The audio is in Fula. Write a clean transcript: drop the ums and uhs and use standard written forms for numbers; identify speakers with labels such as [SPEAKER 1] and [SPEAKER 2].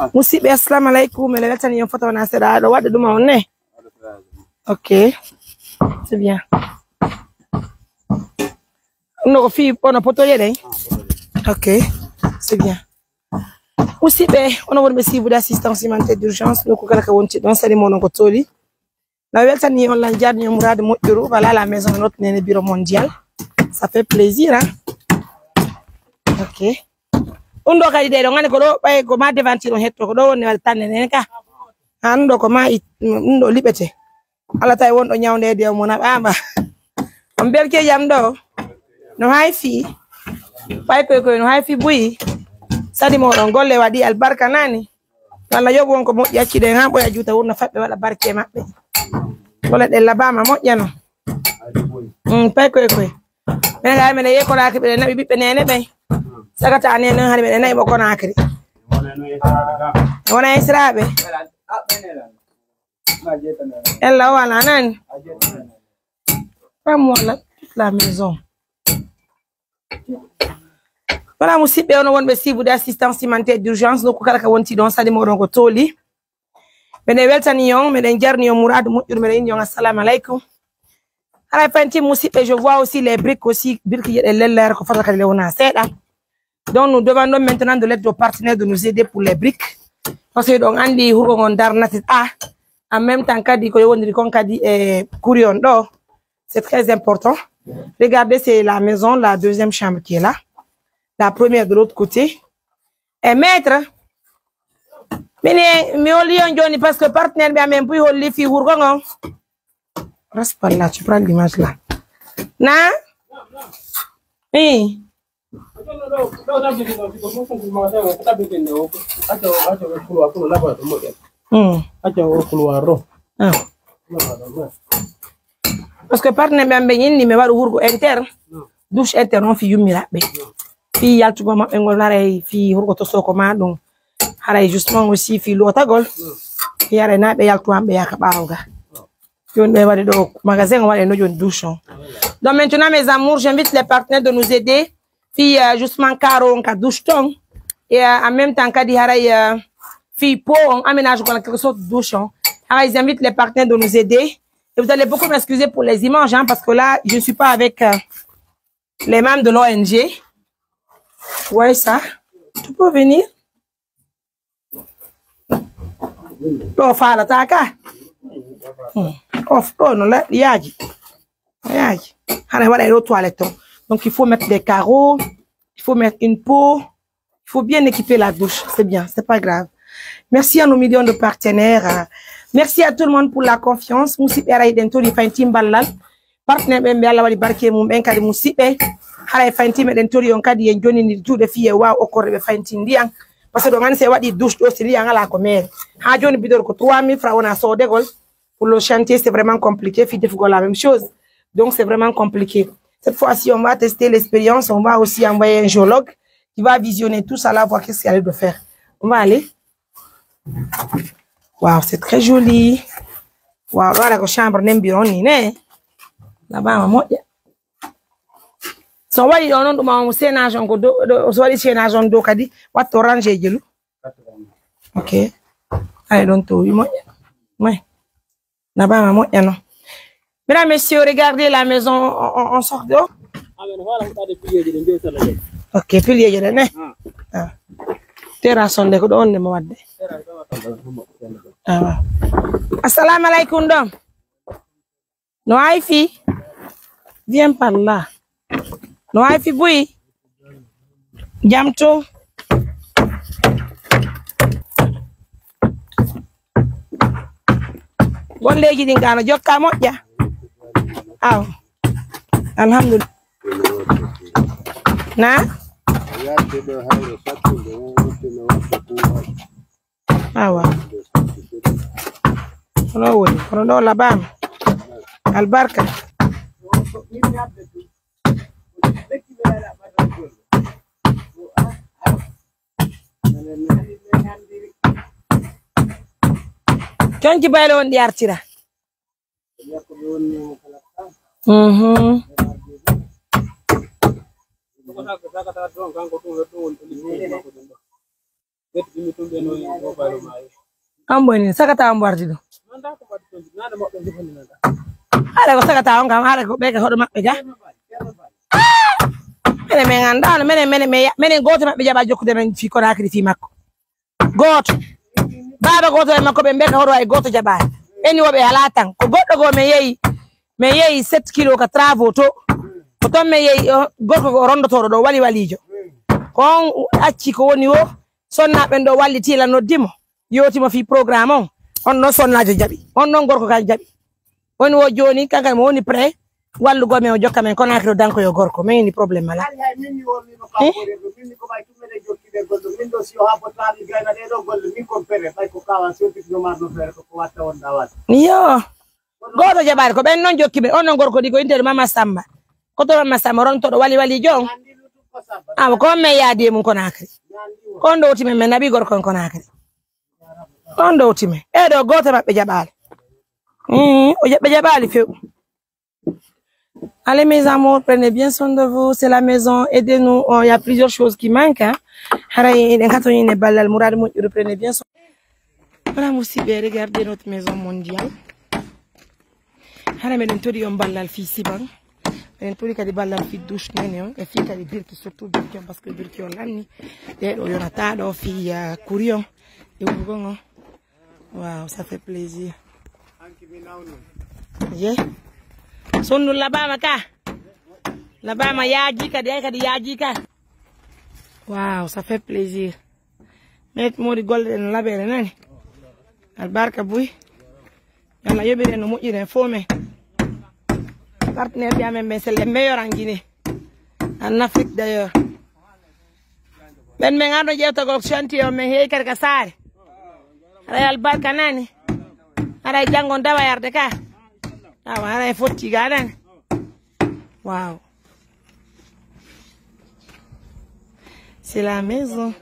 [SPEAKER 1] Musidɓe assalamu alaikum, elle weltani yon foto wana seɗa ɗo waɗa ɗum on ne. Ok, c'est bien. No fi ono poto yede. Ok, c'est bien. Musidɓe ono wonɓe sibude assistance humanitaire d'urgence ɗo ko kala ka wonti ɗon sali mono ko toli. La weltani on lan jarni on mourade moƴƴuru voilà la maison de notre nene bureau mondial. Ça fait plaisir hein. Ok. Undo kadi de do ngane ko do bay ko ma devantir on hetto ko do woni wal tanne nen ka ando ko ma undo libete ala tay won do nyawnde de mo na bamba on belke jam do no hay fi bay ko no hay fi buyi sadi mo don golle wadi albarka nani walla yobo won ko mo yacci de ha boya juta wurna fabbe wala barke mabbe wala de labama mo jano bay ko men ga men ye ko la ke be nabi bibbe nene be sagata ane no hari men nay boko nakri wona israbe ella wala nan fam wala toute la maison voilà musidɓe on wonɓe sibude assistance humanitaire d'urgence no ko kala ka wonti don sadi moɗon ko toli menen weltani yon meden jarni yon mourade moƴƴuru meden indi yon assalamu alaikum haray fanti musidɓe je vois aussi les briques aussi birki jeɗe lellere ko fata kadi lewna seeɗa. Donc nous demandons maintenant de l'aide aux partenaires de nous aider pour les briques. Parce que donc andi hugo dar natit en même temps kadi ko yondiri kon kadi courion do. C'est très important. Regardez, c'est la maison, la deuxième chambre qui est là. La première de l'autre côté. Et maître mais on lion joni parce que partenaire bien même puis holli fi hurgo ngon. Reste par là, tu prends l'image là. Na? Oui. Parce que partenaire bambe ni me waru hurgo interne douche interne on fi yumira be fi yaltugo mabbe ngol naray fi hurgo to soko ma dum haray justement aussi fi lotagol yare na be yaltu ambe yaka bawga yon be wadi do magasin wadi no jon douche. Donc maintenant mes amours, j'invite les partenaires de nous aider. Fi justement caro on ka douche ton et en même temps ka di haray fi po on aménage quelque sorte de douche. Alors ils invitent les partenaires de nous aider. Et vous allez beaucoup m'excuser pour les images hein, parce que là je suis pas avec les membres de l'ONG. Ouais ça. Tu peux venir. Oh fala taka. Oh non là yaji. Yaji. Haray wala les toilettes. Donc il faut mettre des carreaux, il faut mettre une peau, il faut bien équiper la douche. C'est bien, c'est pas grave. Merci à nos millions de partenaires. Merci à tout le monde pour la confiance. Musidɓe ara den tori fantim ballal. Partenaire ɓe Allah waɗi barke mum ɓen kadi musidɓe haray fantime den tori on kadi en jonini juuɗe fiye waw okkorde ɓe fanti ndiyan. Parce que ɗo ngani se waɗi douche ɗo si ndiyan ala ko mere. Ha joni bidor ko 3000 francs wona sodegol. Pour le chantier c'est vraiment compliqué. Fi defugol la même chose. Donc c'est vraiment compliqué. Cette fois-ci, on va tester l'expérience. On va aussi envoyer un géologue qui va visionner tout ça là, voir qu'est-ce qu'il y a de faire. On va aller. Waouh, c'est très joli. Waouh, là, la chambre n'est pas bien. Là-bas, maman. So, what you don't know, on say, n'agent go do, so what is say, n'agent do, kadi, what orange yellow? Okay. I don't know. You might. Là-bas, maman, you know. Mesdames, messieurs, regardez la maison, on sort dehors. Ok, pilier je ne. Terrasse on de ko on ne mo wadde. Assalamu alaikum dom. No hay fi. Viens par là. No hay fi boui. Jamto. Gon leji din gano jokka moƴƴa. Aw. Alhamdulillah. Na? Awa. Ono woni, ono do labam. Albarka. Tonki baylo on di artira. Amboni sakata ambardido ala ko sakata on kam ala ko be ka hodo mabbe ga mene men andano mene goto mabbe jaba jokkude men fi ko nakri fi makko goto baba goto e makko be ka hodo ay goto jaba eni wobe halatan ko goddo go me yeyi 7 kilo ka travaux to ko ton me yeyi gorko go rondoto do wali walijo kon acci ko woni wo sonna ben do walliti la noddimo yotimo fi programme on no sonnajo jabi on non gorko ka jabi woni wo joni kanka mo woni pré wallu go me o jokka men kono akro danko yo gorko men ni problème mala minni woni no ka minni ko bay tumene jokkide goldo min do si o ha potali gayna de do goldo min ko pere bay ko kawa soti no marno fere ko watta on dawat yo goto jabar ko ben non jokki be on non gorko di ko inter mama samba ko to mama samba ron to do wali jong ko me yaade mun kono akri kon do time men nabi gorko kono akri on do time e do goto mabbe jabal o jabbe jabal few. Allez mes amours, prenez bien soin de vous, c'est la maison, aidez-nous, il y a plusieurs choses qui manquent. Prenez bien soin. Voilà, regardez notre maison mondiale. Hara meden tori on ballal fi siban. En tori kadi ballal fi douche nene on e fi kadi birki surtout birki on parce que birki on lanni de do yonata do fi courion e wugongo. Wow, ça fait plaisir. Yeah. Sonu labama ka. Labama yaji kadi yaji ka. Wow, ça fait plaisir. Met modi golden labere nani. Albarka buy. Yalla yobere no mojire fome. Partenaire bien même c'est le meilleur en Guinée. En Afrique d'ailleurs. Ben men ando jewta go chantier o men hey karka sare. Real barka nani. Ara jangon dawa yarde ka. Ah, ara fotti gadan. Wow. C'est la maison.